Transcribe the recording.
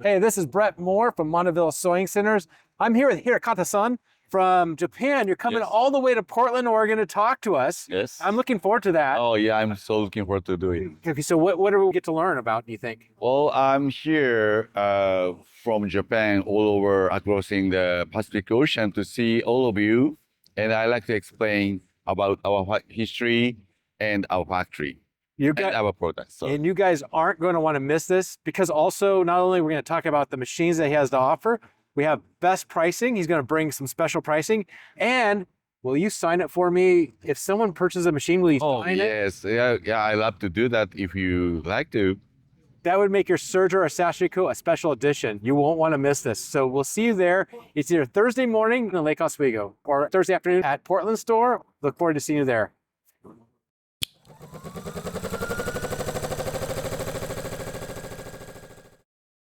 Hey, this is Brett Moore from Montavilla Sewing Centers. I'm here with Hirokata-san from Japan. You're coming all the way to Portland, Oregon to talk to us. Yes. I'm looking forward to that. Oh, yeah, I'm so looking forward to doing it. Okay, so what do we get to learn about, do you think? Well, I'm here from Japan all over across the Pacific Ocean to see all of you. And I like to explain about our history and our factory and our products. So. And you guys aren't going to want to miss this, because also not only we're going to talk about the machines that he has to offer, we have best pricing. He's going to bring some special pricing. And will you sign it for me? If someone purchases a machine, will you sign it? Yes. Yeah, I love to do that if you like to. That would make your Serger or Sashiko a special edition. You won't want to miss this. So we'll see you there. It's either Thursday morning in Lake Oswego or Thursday afternoon at Portland store. Look forward to seeing you there.